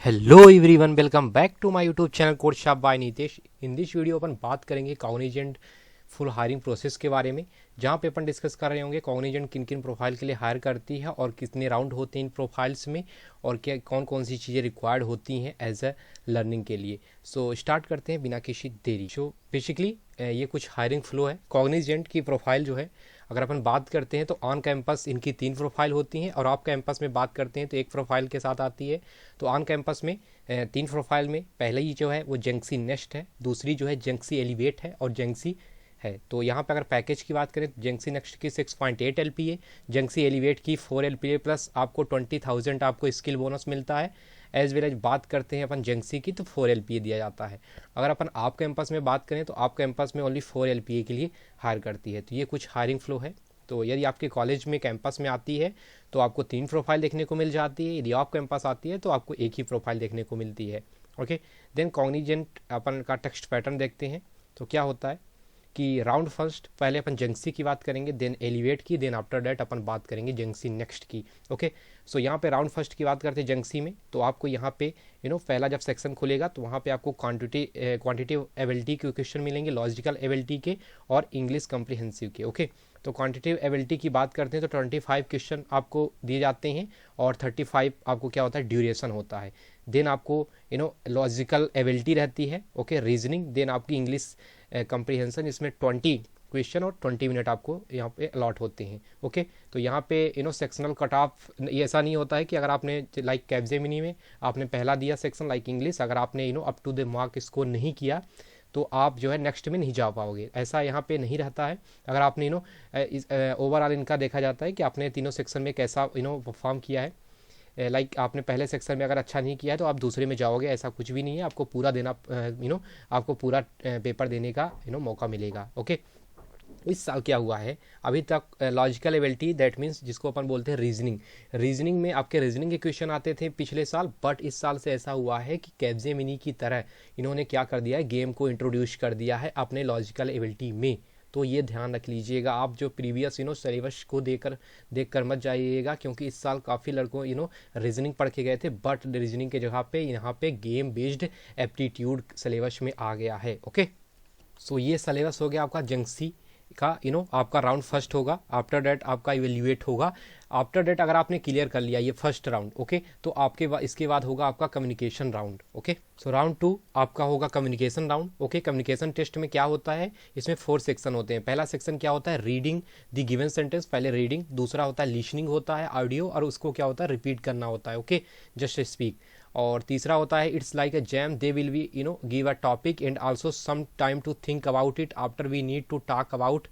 Hello everyone, welcome back to my YouTube channel code shop by Nitish. In this video अपन बात करेंगे Cognizant full hiring process के बारे में, जहां पे अपन डिस्कस कर रहे होंगे कॉग्निजेंट किन किन प्रोफाइल के लिए हायर करती है और कितने राउंड होते हैं इन प्रोफाइल्स में और क्या कौन कौन सी चीज़ें रिक्वायर्ड होती हैं एज अ लर्निंग के लिए। सो स्टार्ट करते हैं बिना किसी देरी। सो बेसिकली ये कुछ हायरिंग फ्लो है। कॉग्निजेंट की प्रोफाइल जो है, अगर अपन बात करते हैं तो ऑन कैंपस इनकी 3 प्रोफाइल होती हैं और ऑफ कैंपस में बात करते हैं तो एक प्रोफाइल के साथ आती है। तो ऑन कैंपस में 3 प्रोफाइल में पहले ही जो है वो जेंक्सी नेक्स्ट है, दूसरी जो है जेंक्सी एलिवेट है और जेंक्सी है। तो यहाँ पर अगर पैकेज की बात करें तो जेंक्सी नेक्स्ट की 6.8 LPA, जेंक्सी एलिवेट की 4 LPA प्लस आपको 20,000 आपको स्किल बोनस मिलता है। एज वेल एज बात करते हैं अपन जेंक्सी की तो 4 LPA दिया जाता है। अगर अपन आप कैंपस में बात करें तो आप कैंपस में ओनली 4 LPA के लिए हायर करती है। तो ये कुछ हायरिंग फ्लो है। तो यदि आपके कॉलेज में कैंपस में आती है तो आपको 3 प्रोफाइल देखने को मिल जाती है। यदि ऑफ कैंपस आती है तो आपको एक ही प्रोफाइल देखने को मिलती है। ओके, देन कॉग्निजेंट अपन का टेक्स्ट पैटर्न देखते हैं। तो क्या होता है कि राउंड फर्स्ट पहले अपन जेंक्सी की बात करेंगे, देन एलिवेट की, देन आफ्टर दैट अपन बात करेंगे जेंक्सी नेक्स्ट की। ओके, सो यहाँ पे राउंड फर्स्ट की बात करते हैं जेंक्सी में। तो आपको यहाँ पे पहला जब सेक्शन खुलेगा तो वहाँ पे आपको क्वांटिटिव एबिलिटी के क्वेश्चन मिलेंगे, लॉजिकल एबिलिटी के और इंग्लिश कॉम्प्रिहेंसिव के। ओके, तो क्वांटिटिव एबिलिटी की बात करते हैं तो 25 क्वेश्चन आपको दिए जाते हैं और 35 आपको क्या होता है ड्यूरेशन होता है। देन आपको लॉजिकल एबिलिटी रहती है। ओके, रीजनिंग, देन आपकी इंग्लिश कॉम्प्रिहेंशन, इसमें 20 क्वेश्चन और 20 मिनट आपको यहाँ पे अलॉट होते हैं। ओके, तो यहाँ पे सेक्शनल कट ऑफ ये ऐसा नहीं होता है कि अगर आपने लाइक कैप्जेमिनी में आपने पहला दिया सेक्शन लाइक इंग्लिश, अगर आपने up to the mark score नहीं किया तो आप जो है नेक्स्ट में नहीं जा पाओगे, ऐसा यहाँ पे नहीं रहता है। अगर आपने ओवरऑल इनका देखा जाता है कि आपने तीनों सेक्शन में कैसा परफॉर्म किया है। लाइक आपने पहले सेक्शन में अगर अच्छा नहीं किया है तो आप दूसरे में जाओगे, ऐसा कुछ भी नहीं है। आपको पूरा देना आपको पूरा पेपर देने का मौका मिलेगा। ओके, इस साल क्या हुआ है अभी तक लॉजिकल एबिलिटी दैट मीन्स जिसको अपन बोलते हैं रीजनिंग में आपके रीजनिंग के क्वेश्चन आते थे पिछले साल, बट इस साल से ऐसा हुआ है कि कैप्जेमिनी की तरह इन्होंने क्या कर दिया है, गेम को इंट्रोड्यूस कर दिया है अपने लॉजिकल एबिलिटी में। तो ये ध्यान रख लीजिएगा, आप जो प्रीवियस सिलेबस को देखकर मत जाइएगा, क्योंकि इस साल काफ़ी लड़कों रीजनिंग पढ़ के गए थे, बट रीजनिंग के जगह पे यहाँ पे गेम बेस्ड एप्टीट्यूड सिलेबस में आ गया है। ओके, सो ये सिलेबस हो गया आपका जेंक्सी का। आपका राउंड फर्स्ट होगा, आफ्टर डेट आपका इवेल्युएट होगा। आफ्टर डेट अगर आपने क्लियर कर लिया ये फर्स्ट राउंड, ओके, तो आपके इसके बाद होगा आपका communication round. Okay, so round 2 आपका होगा communication round. Okay, communication test में क्या होता है, इसमें 4 सेक्शन होते हैं। पहला सेक्शन क्या होता है, रीडिंग द गिवन सेंटेंस, पहले रीडिंग। दूसरा होता है लिसनिंग होता है ऑडियो, और उसको क्या होता है रिपीट करना होता है। Okay, just speak. और तीसरा होता है it's like a jam, they will be give a topic and also some time to think about it after we need to talk about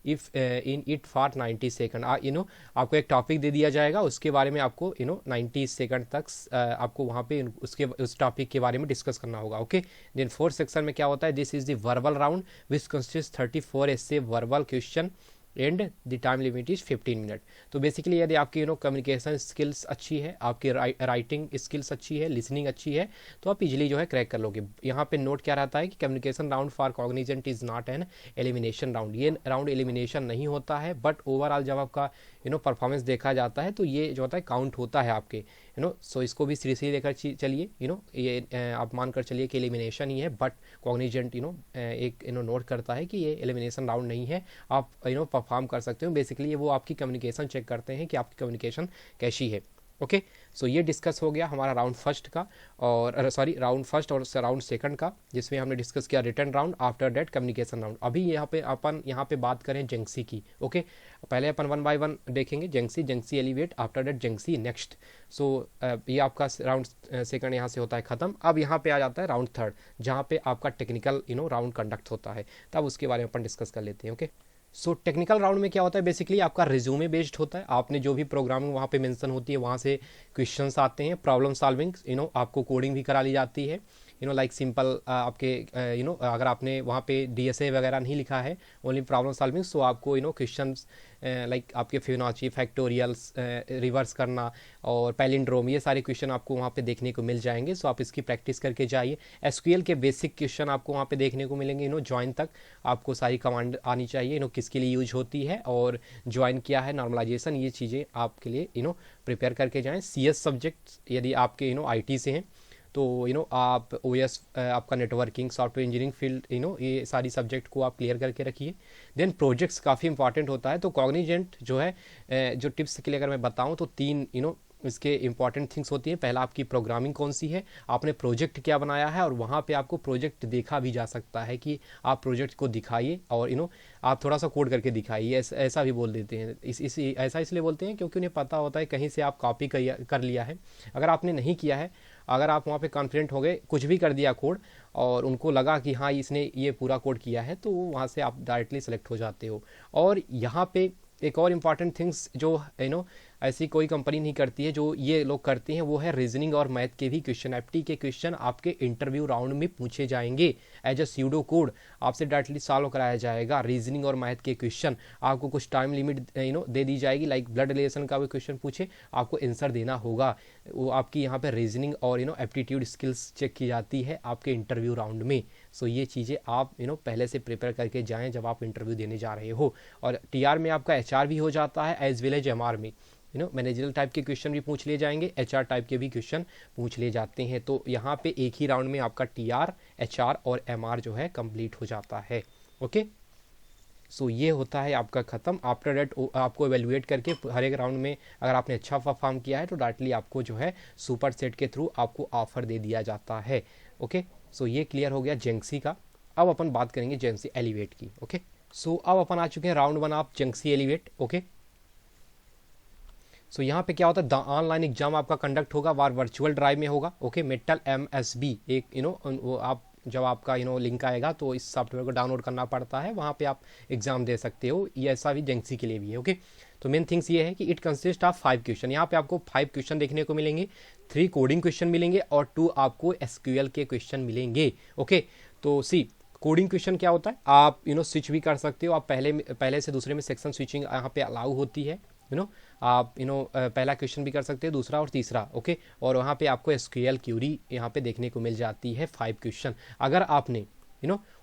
if in it for 90 second. आपको एक topic दे दिया जाएगा, उसके बारे में आपको 90 सेकंड तक आपको वहाँ पे उस टॉपिक के बारे में डिस्कस करना होगा। ओके, देन 4th सेक्शन में क्या होता है, this is the verbal round which consist 34 ऐसे verbal question and the time limit is 15 minute. तो बेसिकली यदि आपकी कम्युनिकेशन स्किल्स अच्छी है, आपकी राइटिंग स्किल्स अच्छी है, लिसनिंग अच्छी है, तो आप इजीली जो है क्रैक कर लोगे। यहाँ पे नोट क्या रहता है कि communication round for Cognizant is not an elimination round, ये राउंड एलिमिनेशन नहीं होता है, बट ओवरऑल जब आपका परफॉर्मेंस देखा जाता है तो ये जो होता है काउंट होता है आपके सो इसको भी सीरियसली लेकर चलिए। ये आप मानकर चलिए कि एलिमिनेशन ही है, बट कॉग्निजेंट एक नोट करता है कि ये एलिमिनेशन राउंड नहीं है, आप परफॉर्म कर सकते हो। बेसिकली वो आपकी कम्युनिकेशन चेक करते हैं कि आपकी कम्युनिकेशन कैसी है। ओके, सो ये डिस्कस हो गया हमारा राउंड फर्स्ट का, और सॉरी राउंड फर्स्ट और राउंड सेकंड का, जिसमें हमने डिस्कस किया return round, after that communication round. अभी यहाँ पे बात करें जेंक्सी की। ओके, पहले अपन 1 बाय 1 देखेंगे, जेंक्सी एलिवेट, आफ्टर डेट जेंक्सी नेक्स्ट। सो ये आपका राउंड सेकंड यहाँ से होता है खत्म। अब यहाँ पे आ जाता है राउंड थर्ड, जहाँ पे आपका टेक्निकल राउंड कंडक्ट होता है, तब उसके बारे में अपन डिस्कस कर लेते हैं। ओके, सो टेक्निकल राउंड में क्या होता है, बेसिकली आपका रिज्यूमे बेस्ड होता है। आपने जो भी प्रोग्रामिंग वहाँ पे मेंशन होती है वहाँ से क्वेश्चंस आते हैं, प्रॉब्लम सॉल्विंग, आपको कोडिंग भी करा ली जाती है। लाइक सिंपल आपके अगर आपने वहाँ पे DSA वगैरह नहीं लिखा है, ओनली प्रॉब्लम सॉल्विंग, सो आपको क्वेश्चंस लाइक आपके फिबोनाची, फैक्टोरियल्स, रिवर्स करना और पैलिंड्रोम, ये सारे क्वेश्चन आपको वहाँ पे देखने को मिल जाएंगे। सो आप इसकी प्रैक्टिस करके जाइए। SQL के बेसिक क्वेश्चन आपको वहाँ पे देखने को मिलेंगे। ज्वाइन तक आपको सारी कमांड आनी चाहिए, किसके लिए यूज होती है और ज्वाइन क्या है, नॉर्मलाइजेशन, ये चीज़ें आपके लिए प्रिपेयर करके जाएँ। CS सब्जेक्ट यदि आपके IT से हैं तो आप ओएस, आपका नेटवर्किंग, सॉफ्टवेयर इंजीनियरिंग फील्ड, ये सारी सब्जेक्ट को आप क्लियर करके रखिए। देन प्रोजेक्ट्स काफ़ी इंपॉर्टेंट होता है। तो कॉग्निजेंट जो है, जो टिप्स के लिए अगर मैं बताऊँ तो 3 इसके इंपॉर्टेंट थिंग्स होती हैं। पहला, आपकी प्रोग्रामिंग कौन सी है, आपने प्रोजेक्ट क्या बनाया है, और वहाँ पे आपको प्रोजेक्ट देखा भी जा सकता है कि आप प्रोजेक्ट को दिखाइए और आप थोड़ा सा कोड करके दिखाइए, ऐसा भी बोल देते हैं। ऐसा इसलिए बोलते हैं क्योंकि उन्हें पता होता है कहीं से आप कॉपी कर लिया है। अगर आपने नहीं किया है, अगर आप वहाँ पे कॉन्फिडेंट हो गए, कुछ भी कर दिया कोड, और उनको लगा कि हाँ इसने ये पूरा कोड किया है, तो वहाँ से आप डायरेक्टली सेलेक्ट हो जाते हो। और यहाँ पे एक और इम्पॉर्टेंट थिंग्स जो ऐसी कोई कंपनी नहीं करती है, जो ये लोग करते हैं, वो है रीजनिंग और मैथ के भी क्वेश्चन। एप्टी के क्वेश्चन आपके इंटरव्यू राउंड में पूछे जाएंगे। एज अ स्यूडो कोड आपसे डायरेक्टली सॉल्व कराया जाएगा। रीजनिंग और मैथ के क्वेश्चन आपको कुछ टाइम लिमिट दे दी जाएगी, लाइक ब्लड रिलेशन का भी क्वेश्चन पूछे, आपको आंसर देना होगा। वो आपकी यहाँ पे रीजनिंग और एप्टीट्यूड स्किल्स चेक की जाती है आपके इंटरव्यू राउंड में। सो ये चीज़ें आप पहले से प्रिपेयर करके जाएं जब आप इंटरव्यू देने जा रहे हो। और टीआर में आपका एचआर भी हो जाता है, एज वेल एज एमआर में मैनेजरल टाइप के क्वेश्चन भी पूछ लिए जाएंगे, एचआर टाइप के भी क्वेश्चन पूछ लिए जाते हैं। तो यहाँ पे एक ही राउंड में आपका टीआर, एचआर और एमआर जो है कंप्लीट हो जाता है। ओके, सो ये होता है आपका ख़त्म। आफ्टर डेट आपको एवेल्युएट करके हर एक राउंड में अगर आपने अच्छा परफॉर्म किया है तो डायरेक्टली आपको जो है सुपर सेट के थ्रू आपको ऑफर दे दिया जाता है। ओके, सो ये क्लियर हो गया जेंक्सी का। अब अपन बात करेंगे जेंक्सी एलिवेट की। ओके, सो अब अपन आ चुके हैं राउंड 1 ऑफ जेंक्सी एलिवेट। ओके, सो यहाँ पे क्या होता है, द ऑनलाइन एग्जाम आपका कंडक्ट होगा, वार वर्चुअल ड्राइव में होगा। ओके, मेटल MSB एक वो आप जब आपका लिंक आएगा तो इस सॉफ्टवेयर को डाउनलोड करना पड़ता है, वहाँ पे आप एग्जाम दे सकते हो। ये ऐसा भी जेंक्सी के लिए भी है। ओके, तो मेन थिंग्स ये है कि इट कंसिस्ट ऑफ 5 क्वेश्चन। यहाँ पे आपको 5 क्वेश्चन देखने को मिलेंगे, 3 कोडिंग क्वेश्चन मिलेंगे और 2 आपको SQL के क्वेश्चन मिलेंगे। ओके, तो सी कोडिंग क्वेश्चन क्या होता है, आप स्विच भी कर सकते हो, आप पहले से दूसरे में सेक्शन स्विचिंग यहाँ पे अलाउ होती है। आप पहला क्वेश्चन भी कर सकते हैं, दूसरा और तीसरा। ओके, और वहाँ पे आपको SQL क्यूरी यहाँ पे देखने को मिल जाती है 5 क्वेश्चन। अगर आपने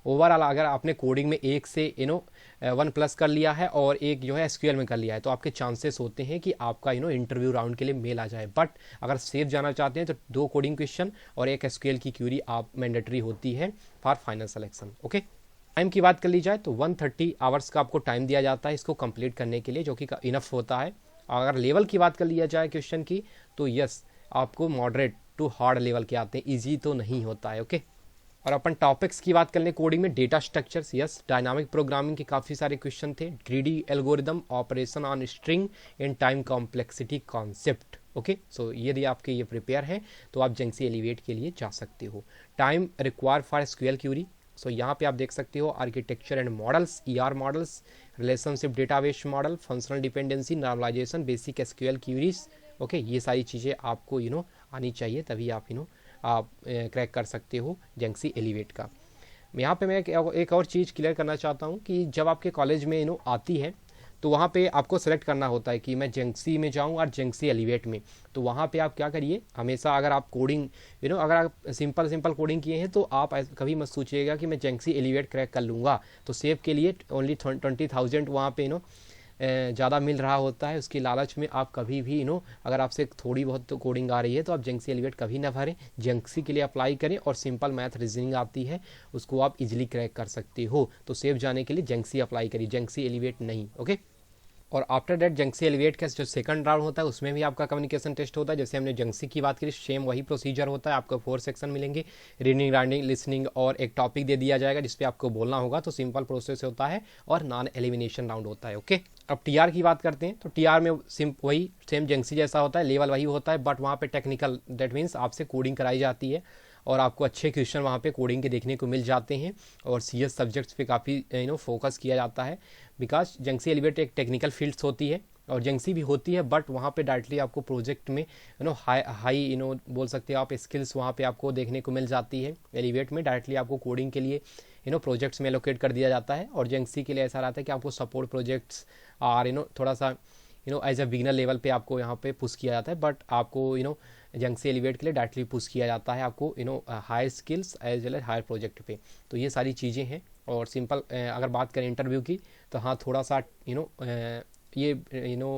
ओवरऑल अगर आपने कोडिंग में 1 से 1+ कर लिया है और एक जो है SQL में कर लिया है, तो आपके चांसेस होते हैं कि आपका इंटरव्यू राउंड के लिए मेल आ जाए। बट अगर सेफ जाना चाहते हैं तो 2 कोडिंग क्वेश्चन और एक SQL की क्यूरी आप मैंडेटरी होती है for final selection. Okay, time की बात कर ली जाए तो 130 आवर्स का आपको टाइम दिया जाता है इसको कंप्लीट करने के लिए, जो कि इनफ होता है। अगर लेवल की बात कर लिया जाए क्वेश्चन की, तो यस आपको मॉडरेट टू हार्ड लेवल के आते हैं, इजी तो नहीं होता है। ओके, और अपन टॉपिक्स की बात कर लें कोडिंग में, data structures, yes, dynamic programming के काफ़ी सारे क्वेश्चन थे, greedy algorithm, operation on string and time complexity concept. Okay, so यदि आपके ये प्रिपेयर हैं तो आप जेंक्सी एलिवेट के लिए जा सकते हो। Time require for SQL query, so यहाँ पे आप देख सकते हो architecture and models, ER models, relationship database model, functional dependency, normalisation, basic SQL queries. Okay, ये सारी चीज़ें आपको आनी चाहिए, तभी आप आप क्रैक कर सकते हो जेंक्सी एलिवेट का। यहाँ पे मैं एक और चीज़ क्लियर करना चाहता हूँ कि जब आपके कॉलेज में आती है तो वहाँ पे आपको सेलेक्ट करना होता है कि मैं जेंक्सी में जाऊँ और जेंक्सी एलिवेट में। तो वहाँ पे आप क्या करिए, हमेशा अगर आप कोडिंग अगर आप सिंपल कोडिंग किए हैं तो आप कभी मत सोचिएगा कि मैं जेंक्सी एलिवेट क्रैक कर लूँगा। तो सेव के लिए ओनली 20,000 वहाँ पे ज़्यादा मिल रहा होता है, उसकी लालच में आप कभी भी अगर आपसे थोड़ी बहुत तो कोडिंग आ रही है तो आप जेंक्सी एलिवेट कभी ना भरें, जेंक्सी के लिए अप्लाई करें और सिंपल मैथ रीजनिंग आती है उसको आप इजीली क्रैक कर सकते हो। तो सेव जाने के लिए जेंक्सी अप्लाई करिए, जेंक्सी एलिवेट नहीं। ओके, और आफ्टर डेट जेंक्सी एलिवेट का जो सेकंड राउंड होता है उसमें भी आपका कम्युनिकेशन टेस्ट होता है। जैसे हमने जेंक्सी की बात करी, सेम वही प्रोसीजर होता है। आपको 4 सेक्शन मिलेंगे, रीडिंग, राइटिंग, लिसनिंग और एक टॉपिक दे दिया जाएगा जिसपे आपको बोलना होगा। तो सिंपल प्रोसेस होता है और नॉन एलिमिनेशन राउंड होता है। ओके, अब टीआर की बात करते हैं तो टीआर में वही सेम जेंक्सी जैसा होता है, लेवल वही होता है, बट वहाँ पे टेक्निकल, दैट मीन्स आपसे कोडिंग कराई जाती है और आपको अच्छे क्वेश्चन वहाँ पे कोडिंग के देखने को मिल जाते हैं और CS सब्जेक्ट्स पे काफ़ी फोकस किया जाता है, बिकॉज जेंक्सी एलिवेट एक टेक्निकल फील्ड्स होती है और जेंक्सी भी होती है, बट वहाँ पे डायरेक्टली आपको प्रोजेक्ट में हाई बोल सकते हो आप स्किल्स वहाँ पे आपको देखने को मिल जाती है। एलिवेट में डायरेक्टली आपको कोडिंग के लिए प्रोजेक्ट्स में एलोकेट कर दिया जाता है और जेंक्सी के लिए ऐसा रहता है कि आपको सपोर्ट प्रोजेक्ट्स और थोड़ा सा एज अ बिगिनर लेवल पे आपको यहाँ पे पुश किया जाता है, बट आपको जेंक्सी एलिवेट के लिए डायरेक्टली पुश किया जाता है आपको higher skills as well as higher project पे। तो ये सारी चीज़ें हैं। और सिंपल अगर बात करें इंटरव्यू की तो हाँ, थोड़ा सा ये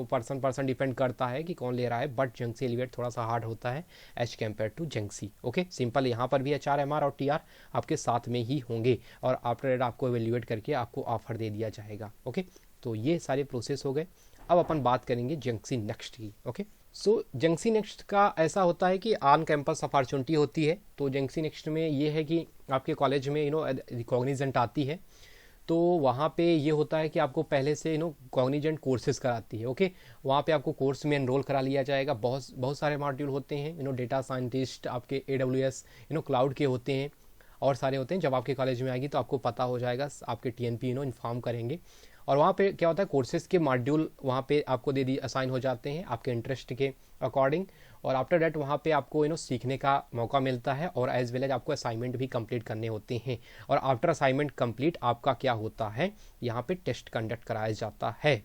पर्सन डिपेंड करता है कि कौन ले रहा है, बट जंक्सी एलिवेट थोड़ा सा हार्ड होता है एज कम्पेयर टू जंक्सी। Okay, simple. यहाँ पर भी HR, MR और TR आपके साथ में ही होंगे और आफ्टर दैट आपको एवेल्यूएट करके आपको ऑफर दे दिया जाएगा। ओके, तो ये सारे प्रोसेस हो गए। अब अपन बात करेंगे जंक्सी नेक्स्ट की। ओके, सो जंक्सी नेक्स्ट का ऐसा होता है कि ऑन कैंपस अपॉर्चुनिटी होती है। तो जंक्सी नेक्स्ट में ये है कि आपके कॉलेज में कॉग्निजेंट आती है, तो वहाँ पे ये होता है कि आपको पहले से कॉग्निजेंट कोर्सेज कराती है। ओके, वहाँ पे आपको कोर्स में एनरोल करा लिया जाएगा। बहुत सारे मॉड्यूल होते हैं, डेटा साइंटिस्ट, आपके AWS क्लाउड के होते हैं और सारे होते हैं। जब आपके कॉलेज में आएगी तो आपको पता हो जाएगा, आपके TNP इन्फॉर्म करेंगे। और वहाँ पे क्या होता है, कोर्सेज के मॉड्यूल वहाँ पे आपको असाइन हो जाते हैं आपके इंटरेस्ट के अकॉर्डिंग, और आफ्टर डैट वहाँ पे आपको सीखने का मौका मिलता है और एज वेल एज आपको असाइनमेंट भी कंप्लीट करने होते हैं। और आफ्टर असाइनमेंट कंप्लीट आपका क्या होता है, यहाँ पे टेस्ट कंडक्ट कराया जाता है।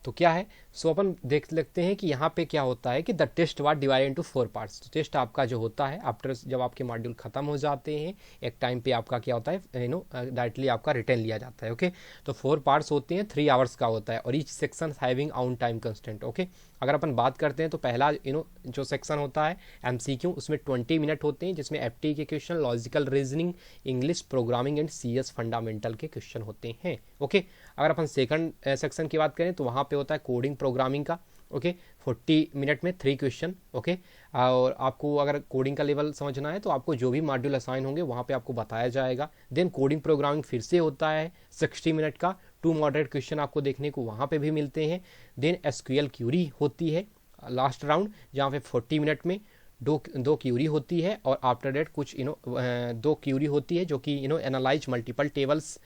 तो क्या है, सो अपन देख लेते हैं कि यहाँ पे क्या होता है कि the test was divided into 4 parts. तो टेस्ट आपका जो होता है आफ्टर जब आपके मॉड्यूल खत्म हो जाते हैं एक टाइम पे, आपका क्या होता है डायरेक्टली आपका रिटर्न लिया जाता है। ओके, तो 4 पार्ट्स होते हैं, 3 आवर्स का होता है और each section having on time constant. Okay, अगर अपन बात करते हैं तो पहला जो सेक्शन होता है MCQ, उसमें 20 मिनट होते हैं, जिसमें FT के question, logical reasoning, English, programming and CS fundamental के क्वेश्चन होते हैं। ओके, अगर अपन सेकंड सेक्शन की बात करें तो वहाँ पे होता है कोडिंग प्रोग्रामिंग का। ओके, 40 मिनट में 3 क्वेश्चन। ओके, और आपको अगर कोडिंग का लेवल समझना है तो आपको जो भी मॉड्यूल असाइन होंगे वहाँ पे आपको बताया जाएगा। देन कोडिंग प्रोग्रामिंग फिर से होता है 60 मिनट का, 2 मॉडरेट क्वेश्चन आपको देखने को वहाँ पे भी मिलते हैं। देन SQL क्यूरी होती है लास्ट राउंड, जहाँ पे 40 मिनट में दो क्यूरी होती है और आफ्टर डेट कुछ 2 क्यूरी होती है जो कि एनालाइज मल्टीपल टेबल्स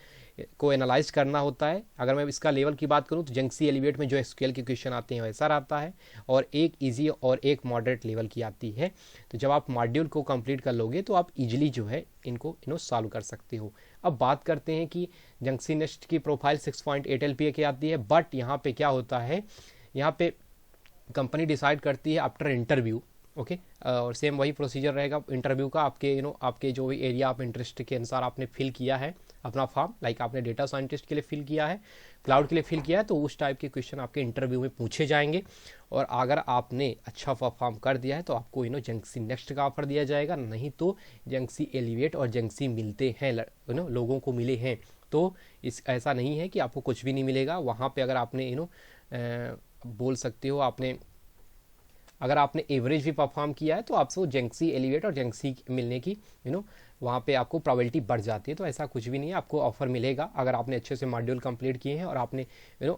को एनालाइज करना होता है। अगर मैं इसका लेवल की बात करूं तो जंक्सी एलिवेट में जो SQL के क्वेश्चन आते हैं वैसा आता है, और एक इजी और एक मॉडरेट लेवल की आती है। तो जब आप मॉड्यूल को कंप्लीट कर लोगे तो आप इजीली जो है इनको सॉल्व कर सकते हो। अब बात करते हैं कि जंक्सी नेक्स्ट की प्रोफाइल 6.8 LPA की आती है, बट यहाँ पे क्या होता है, यहाँ पे कंपनी डिसाइड करती है आफ्टर इंटरव्यू। ओके, और सेम वही प्रोसीजर रहेगा इंटरव्यू का। आपके जो भी एरिया आप इंटरेस्ट के अनुसार आपने फिल किया है अपना फॉर्म, लाइक आपने डेटा साइंटिस्ट के लिए फिल किया है, क्लाउड के लिए फिल किया है, तो उस टाइप के क्वेश्चन आपके इंटरव्यू में पूछे जाएंगे। और अगर आपने अच्छा परफॉर्म कर दिया है तो आपको जंक्सी नेक्स्ट का ऑफर दिया जाएगा, नहीं तो जंक्सी एलिवेट और जंक्सी मिलते हैं, लोगों को मिले हैं। तो ऐसा नहीं है कि आपको कुछ भी नहीं मिलेगा वहाँ पे। अगर आपने बोल सकते हो अगर आपने एवरेज भी परफॉर्म किया है तो आपसे जंक्सी एलिवेट और जंक्सी मिलने की वहाँ पे आपको प्रोबेबिलिटी बढ़ जाती है। तो ऐसा कुछ भी नहीं है, आपको ऑफर मिलेगा अगर आपने अच्छे से मॉड्यूल कंप्लीट किए हैं और आपने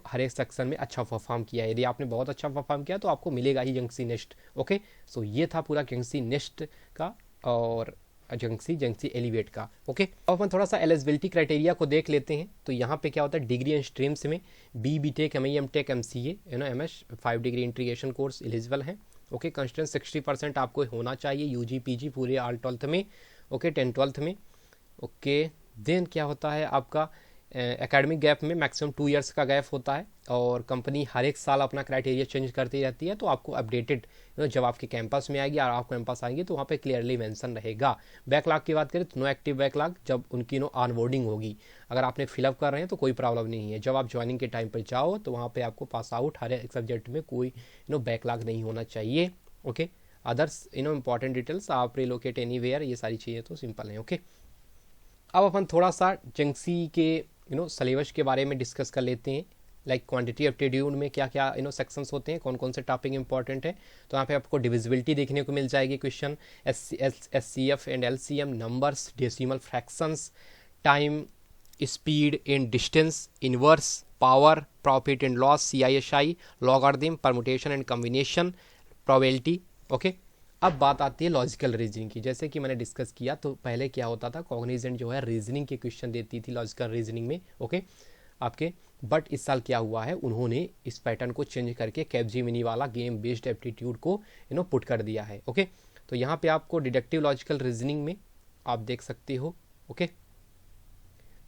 हर एक सेक्शन में अच्छा परफॉर्म किया है। यदि आपने बहुत अच्छा परफॉर्म किया तो आपको मिलेगा ही जंक्सी नेक्स्ट। ओके, सो ये था पूरा जंक्सी नेक्स्ट का और जंक्सी एलिवेट का। ओके, अब अपन थोड़ा सा एलिजिबिलिटी क्राइटेरिया को देख लेते हैं। तो यहाँ पे क्या होता है, डिग्री एंड स्ट्रीम्स में BTech, ME, MTech, MCA, MS 5 degree integration course eligible हैं। ओके, कंस्टेंट 60% आपको होना चाहिए UG PG पूरे ऑल 12th में। ओके, 10 12th में। ओके, देन क्या होता है आपका एकेडमिक गैप में मैक्सिमम 2 इयर्स का गैप होता है, और कंपनी हर एक साल अपना क्राइटेरिया चेंज करती रहती है। तो आपको अपडेटेड जब आपके कैंपस में आएगी और आप कैंपस आएंगे तो वहाँ पे क्लियरली मेंशन रहेगा। बैकलॉग की बात करें तो नो एक्टिव बैकलॉग जब उनकी ऑनबोर्डिंग होगी। अगर आपने फिलअप कर रहे हैं तो कोई प्रॉब्लम नहीं है, जब आप ज्वाइनिंग के टाइम पर जाओ तो वहाँ पे आपको पास आउट हर एक सब्जेक्ट में कोई बैकलॉग नहीं होना चाहिए। ओके, अदर्स इंपॉर्टेंट डिटेल्स आप रिलोकेट एनीवेयर, ये सारी चीज़ें तो सिंपल हैं। ओके, अब अपन थोड़ा सा जंक्सी के सिलेबस के बारे में डिस्कस कर लेते हैं, लाइक क्वांटिटी एप्टीट्यूड में क्या क्या सेक्शंस होते हैं, कौन कौन से टॉपिक इंपॉर्टेंट है। तो यहाँ पे आपको डिविजिबिलिटी देखने को मिल जाएगी, question SCF and LCM, numbers, decimal fractions, time, speed and distance, inverse, power, profit and loss, CISI, logarithm, permutation and combination, probability. Okay, अब बात आती है लॉजिकल रीजनिंग की। जैसे कि मैंने डिस्कस किया तो पहले क्या होता था, कॉग्निजेंट जो है रीजनिंग के क्वेश्चन देती थी लॉजिकल रीजनिंग में। ओके, आपके बट इस साल क्या हुआ है, उन्होंने इस पैटर्न को चेंज करके कैपजेमिनी वाला गेम बेस्ड एप्टीट्यूड को पुट कर दिया है। ओके, तो यहाँ पे आपको डिडक्टिव लॉजिकल रीजनिंग में आप देख सकते हो। ओके,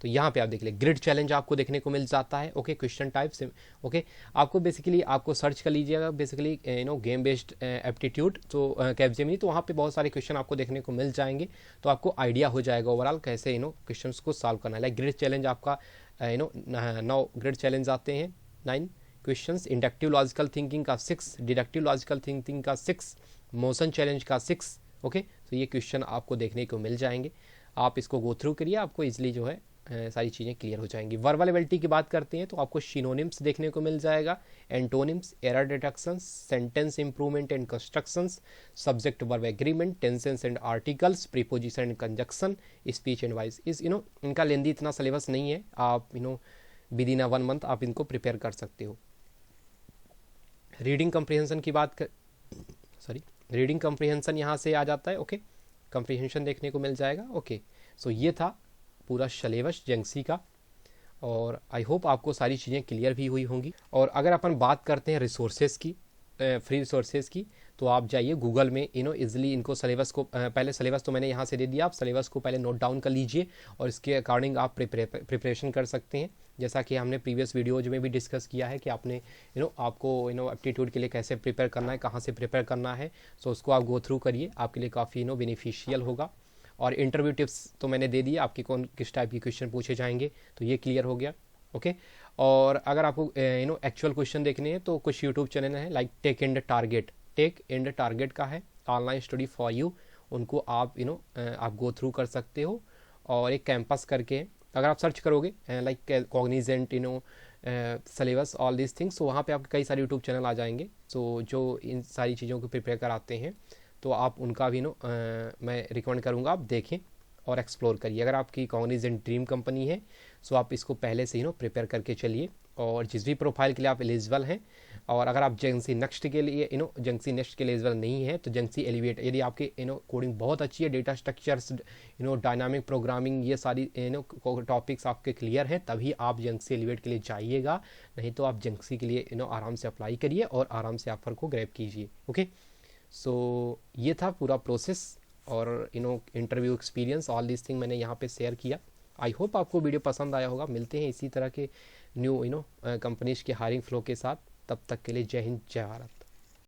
तो यहाँ पे आप देख ले ग्रिड चैलेंज आपको देखने को मिल जाता है। ओके, क्वेश्चन टाइप से। ओके, आपको बेसिकली आपको सर्च कर लीजिएगा बेसिकली गेम बेस्ड एप्टीट्यूड तो कैपजेमिनी, तो वहाँ पे बहुत सारे क्वेश्चन आपको देखने को मिल जाएंगे। तो आपको आइडिया हो जाएगा ओवरऑल कैसे क्वेश्चंस को सॉल्व करना है। लाइक ग्रिड चैलेंज आपका 9 ग्रेड चैलेंज आते हैं, 9 क्वेश्चंस, इंडक्टिव लॉजिकल थिंकिंग का 6, डिडक्टिव लॉजिकल थिंकिंग का 6, मोशन चैलेंज का 6। ओके, तो ये क्वेश्चन आपको देखने को मिल जाएंगे, आप इसको गो थ्रू करिए, आपको इजीली जो है सारी चीज़ें क्लियर हो जाएंगी। वर्बल एबिलिटी की बात करते हैं तो आपको सिनोनिम्स देखने को मिल जाएगा, antonyms, error detection, sentence improvement and constructions, subject verb agreement, tenses and articles, preposition and conjunction, speech and voice. इस इनका लेंदी इतना सिलेबस नहीं है, आप विद इन 1 मंथ आप इनको प्रिपेयर कर सकते हो। रीडिंग कम्प्रीहेंशन की बात कर रीडिंग कम्प्रीहेंशन यहाँ से आ जाता है। ओके, कम्प्रीहेंशन देखने को मिल जाएगा। ओके, सो ये था पूरा सिलेबस जेंगसी का, और आई होप आपको सारी चीज़ें क्लियर भी हुई होंगी। और अगर अपन बात करते हैं रिसोर्सेज की, फ्री रिसोर्सेज की, तो आप जाइए गूगल में इजीली इनको सिलेबस को, पहले सिलेबस तो मैंने यहाँ से दे दिया, आप सिलेबस को पहले नोट डाउन कर लीजिए और इसके अकॉर्डिंग आप प्रिपरेशन कर सकते हैं। जैसा कि हमने प्रीवियस वीडियोज में भी डिस्कस किया है कि आपने आपको एप्टीट्यूड के लिए कैसे प्रिपेयर करना है, कहाँ से प्रिपेयर करना है, सो उसको आप गो थ्रू करिए, आपके लिए काफ़ी बेनिफिशियल होगा। और इंटरव्यू टिप्स तो मैंने दे दिए, आपके कौन किस टाइप के क्वेश्चन पूछे जाएंगे, तो ये क्लियर हो गया। ओके, और अगर आपको एक्चुअल क्वेश्चन देखने हैं तो कुछ यूट्यूब चैनल हैं लाइक टेक एंड टारगेट का है, ऑनलाइन स्टडी फॉर यू, उनको आप आप गो थ्रू कर सकते हो। और एक कैंपस करके है, अगर आप सर्च करोगे like Cognizant syllabus all these things, तो वहाँ पे आपके कई सारे यूट्यूब चैनल आ जाएंगे, सो जो इन सारी चीज़ों को प्रिपेयर कराते हैं, तो आप उनका भी मैं रिकमेंड करूँगा आप देखें और एक्सप्लोर करिए। अगर आपकी कॉग्निजेंट ड्रीम कंपनी है, सो आप इसको पहले से प्रिपेयर करके चलिए, और जिस भी प्रोफाइल के लिए आप एलिजिबल हैं। और अगर आप जेंगसी नेक्स्ट के लिए जेंगसी नेक्स्ट के लिए एलिजिबल नहीं है, तो जेंगसी एलिवेट, यदि आपकी कोडिंग बहुत अच्छी है, डेटा स्ट्रक्चर्स, डायनामिक प्रोग्रामिंग, ये सारी टॉपिक्स आपके क्लियर हैं, तभी आप जेंगसी एलिवेट के लिए जाइएगा, नहीं तो आप जेंगसी के लिए आराम से अप्लाई करिए और आराम से ऑफर को ग्रैब कीजिए। ओके, सो ये था पूरा प्रोसेस और interview experience, all this thing मैंने यहाँ पे शेयर किया। आई होप आपको वीडियो पसंद आया होगा। मिलते हैं इसी तरह के न्यू कंपनीज के हायरिंग फ्लो के साथ, तब तक के लिए जय हिंद, जय भारत।